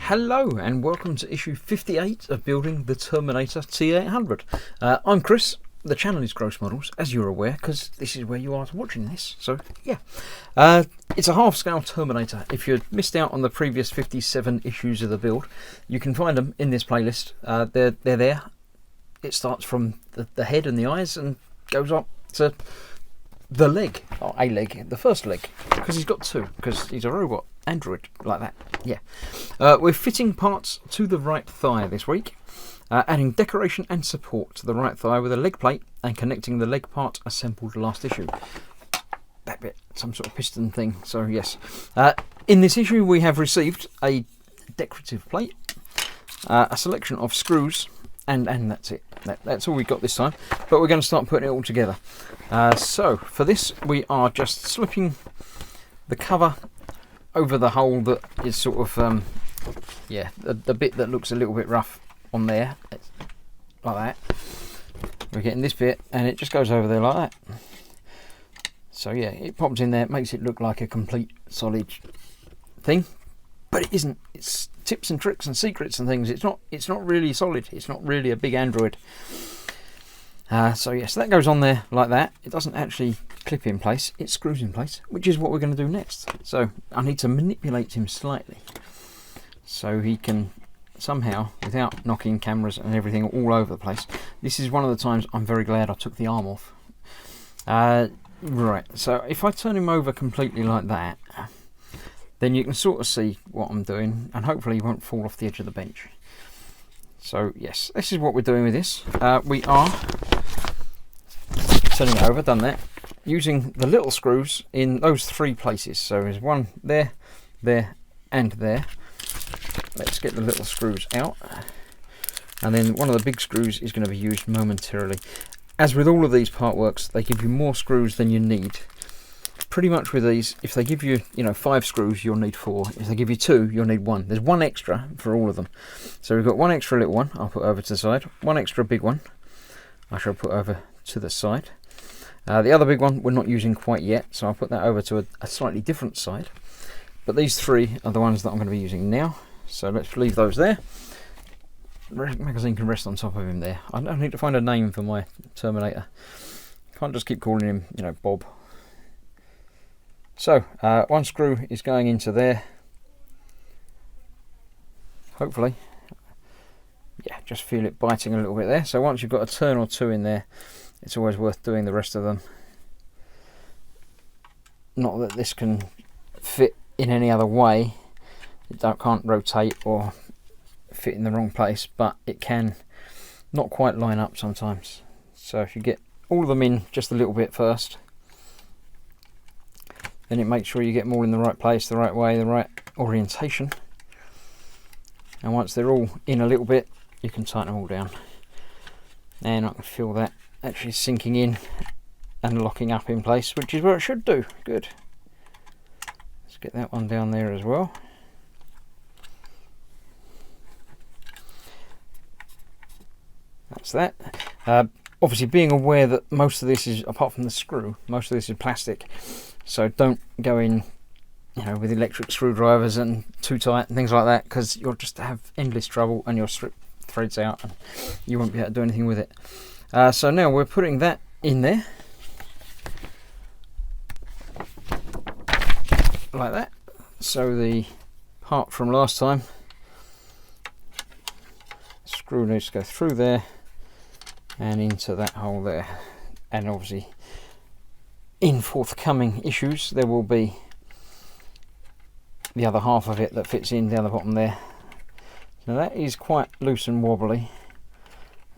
Hello and welcome to issue 58 of building the Terminator T800. I'm Chris. The channel is Gross Models, as you're aware, because this is where you are watching this. So yeah, it's a half-scale Terminator. If you missed out on the previous 57 issues of the build, you can find them in this playlist. They're there. It starts from the head and the eyes and goes up to the leg, or a leg, the first leg, because he's got two, because he's a robot android like that. Yeah, we're fitting parts to the right thigh this week, adding decoration and support to the right thigh with a leg plate and connecting the leg part assembled last issue. That bit, some sort of piston thing. So yes, in this issue we have received a decorative plate, a selection of screws, and that's it. That's all we got this time, but we're going to start putting it all together. So for this we are just slipping the cover over the hole that is sort of yeah, the bit that looks a little bit rough on there, like that. We're getting this bit and it just goes over there like that. So yeah, it pops in there, makes it look like a complete solid thing, but it isn't. It's tips and tricks and secrets and things. It's not really solid. It's not really a big android. So yes, that goes on there like that. It doesn't actually clip in place, it screws in place, which is what we're going to do next. So I need to manipulate him slightly so he can somehow, without knocking cameras and everything all over the place. This is one of the times I'm very glad I took the arm off. Right, so if I turn him over completely like that, then you can sort of see what I'm doing, and hopefully he won't fall off the edge of the bench. So yes, this is what we're doing with this. We are turning it over, done that, using the little screws in those three places. So there's one there, there and there. Let's get the little screws out, and then one of the big screws is going to be used momentarily. As with all of these part works, they give you more screws than you need. Pretty much with these, if they give you, 5 screws, you'll need 4. If they give you 2, you'll need 1. There's 1 extra for all of them. So we've got 1 extra little one, I'll put over to the side. 1 extra big one, I shall put over to the side. The other big one we're not using quite yet, so I'll put that over to a slightly different side. But these 3 are the ones that I'm going to be using now. So let's leave those there. The magazine can rest on top of him there. I don't need to find a name for my Terminator. Can't just keep calling him, Bob. So, 1 screw is going into there. Hopefully. Yeah, just feel it biting a little bit there. So once you've got a turn or 2 in there, it's always worth doing the rest of them. Not that this can fit in any other way. It can't rotate or fit in the wrong place, but it can not quite line up sometimes. So if you get all of them in just a little bit first, then it makes sure you get them all in the right place, the right way, the right orientation. And once they're all in a little bit, you can tighten them all down. And I can feel that actually sinking in and locking up in place, which is where it should do. Good. Let's get that one down there as well. That's that. Obviously being aware that most of this is, apart from the screw, most of this is plastic. So don't go in, with electric screwdrivers and too tight and things like that, because you'll just have endless trouble and you'll strip threads out and you won't be able to do anything with it. So now we're putting that in there, like that. So the part from last time, screw needs to go through there and into that hole there, and obviously in forthcoming issues there will be the other half of it that fits in the other bottom there. Now that is quite loose and wobbly.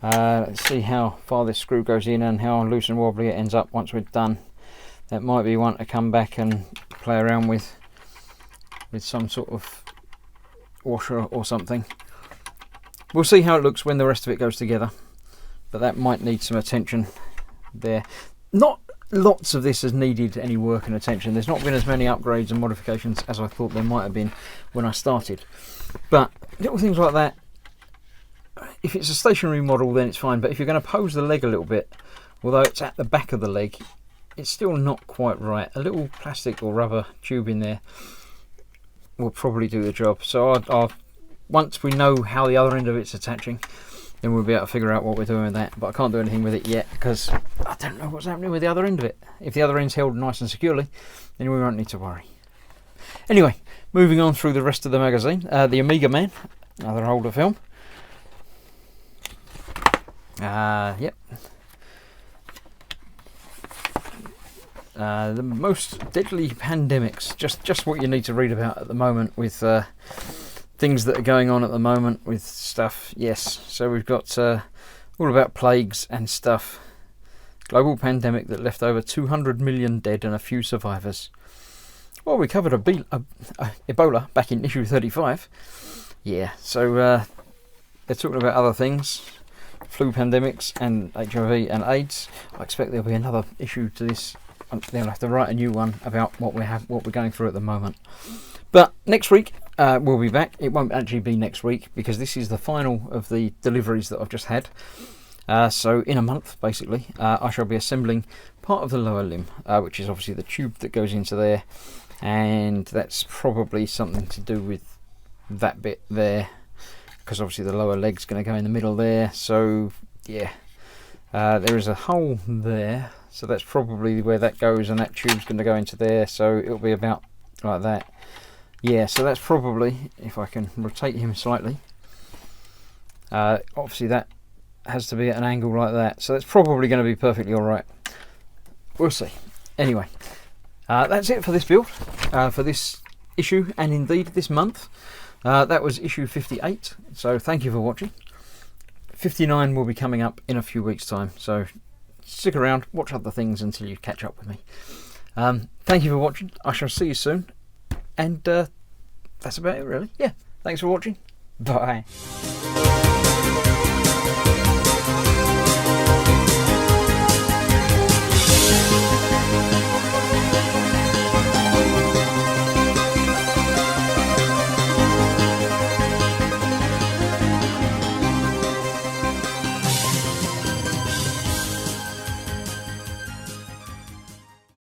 Let's see how far this screw goes in and how loose and wobbly it ends up once we're done. That might be one to come back and play around with some sort of washer or something. We'll see how it looks when the rest of it goes together, but that might need some attention there. Not lots of this has needed any work and attention. There's not been as many upgrades and modifications as I thought there might have been when I started, but little things like that, if it's a stationary model then it's fine, but if you're going to pose the leg a little bit, although it's at the back of the leg, it's still not quite right. A little plastic or rubber tube in there will probably do the job. So I'll once we know how the other end of it's attaching, then we'll be able to figure out what we're doing with that. But I can't do anything with it yet because I don't know what's happening with the other end of it. If the other end's held nice and securely, then we won't need to worry. Anyway, moving on through the rest of the magazine, the Amiga Man, another older film. Yep. The most deadly pandemics, just what you need to read about at the moment with things that are going on at the moment with stuff. Yes, so we've got all about plagues and stuff. Global pandemic that left over 200 million dead and a few survivors. Well, we covered Ebola back in issue 35. Yeah, so they're talking about other things. Flu pandemics and HIV and AIDS. I expect there'll be another issue to this. They'll have to write a new one about what we're going through at the moment. But next week we'll be back. It won't actually be next week because this is the final of the deliveries that I've just had. So in a month, basically, I shall be assembling part of the lower limb, which is obviously the tube that goes into there, and that's probably something to do with that bit there, because obviously the lower leg's going to go in the middle there. So yeah, there is a hole there, so that's probably where that goes, and that tube's going to go into there, so it'll be about like that. Yeah, so that's probably, if I can rotate him slightly, obviously that has to be at an angle like that, so that's probably going to be perfectly alright. We'll see. Anyway, that's it for this build, for this issue, and indeed this month. That was issue 58, so thank you for watching. 59 will be coming up in a few weeks' time, so stick around, watch other things until you catch up with me. Thank you for watching. I shall see you soon, and that's about it really. Yeah, thanks for watching. Bye.